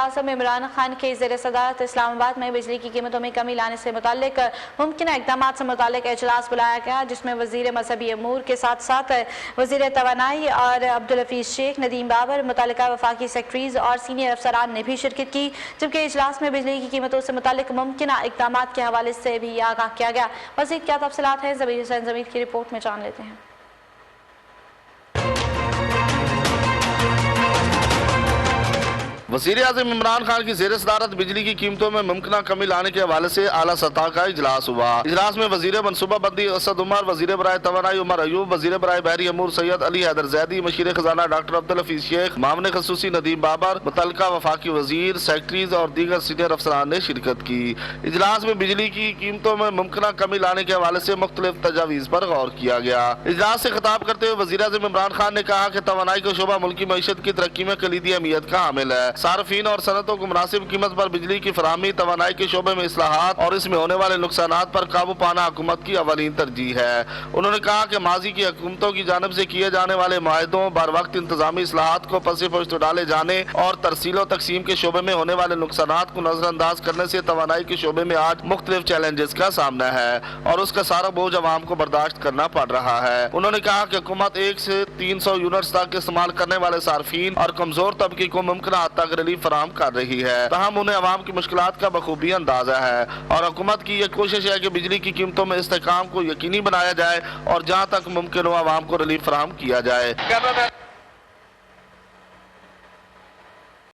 वज़ीर-ए-आज़म इमरान खान के ज़ेर सदारत इस्लामाबाद में बिजली की कीमतों में कमी लाने से मुताल्लिक मुमकिन इक़दामात से मुताल्लिक इजलास बुलाया गया, जिसमें वज़ीर मज़हबी अमूर के साथ साथ वज़ीर तवानाई और अब्दुल हफीज़ शेख, नदीम बाबर, मुतल्लिका वफाकी सेक्रेटरीज़ और सीनियर अफसरान ने भी शिरकत की। जबकि इजलास में बिजली की कीमतों से मुताल्लिक मुमकिन इक़दामात के हवाले से भी आगाह किया गया। मज़ीद क्या तफ़सीलात हैं, ज़मीर हुसैन ज़मीर की रिपोर्ट में जान लेते हैं। वज़ीर-ए-आज़म इमरान खान की ज़ेर सदारत बिजली की कीमतों में मुमकिन कमी लाने के हवाले से आला सतह का इजलास हुआ। इजलास में वज़ीर मनसूबाबंदी असद उमर, वज़ीर बराए तवानाई उमर अयूब, वज़ीर बराए बहरी अमूर सैयद अली हैदर ज़ैदी, मशीर खजाना डॉक्टर अब्दुल हफीज़ शेख, मामले खसूसी नदीम बाबर, मुतल्लिका वफाकी वज़ीर, सेक्रेटरीज और दीगर सीनियर अफसरान ने शिरकत की। इजलास में बिजली की कीमतों में मुमकिन कमी लाने के हवाले से मुख्तलिफ तजावीज़ पर गौर किया गया। इजलास से खिताब करते हुए वज़ीर-ए-आज़म इमरान खान ने कहा कि तवानाई का शोबा मुल्की मईशत की तरक्की में कलीदी अहमियत का हामिल है। सार्फिन और सनतों को मुनासिब कीमत पर बिजली की फराहमी, तवानाई के शोबे में इस्लाहात और इसमें होने वाले नुकसानात पर काबू पाना हुकूमत की अवलीन तरजीह है। उन्होंने कहा कि माजी की हुकूमतों की जानिब से किए जाने वाले मुआहदों, बर वक्त इंतजामी इस्लाहात को पसे पुश्त डाले जाने और तरसील तकसीम के शोबे में होने वाले नुकसानात को नजरअंदाज करने से तवानाई के शोबे में आज मुख्तलिफ चैलेंजेस का सामना है और उसका सारा बोझ अवाम को बर्दाश्त करना पड़ रहा है। उन्होंने कहा कि हुकूमत 1 से 300 यूनिट्स तक इस्तेमाल करने वाले सार्फिन और कमजोर तबके को मुमकिन हद तक रिलीफ फराहम कर रही है, तहम उन्हें अवाम की मुश्किलात का बखूबी अंदाजा है और हुकूमत की यह कोशिश है कि बिजली की कीमतों में इस्तेहकाम को यकीनी बनाया जाए और जहाँ तक मुमकिन हो अवाम को रिलीफ फराहम किया जाए।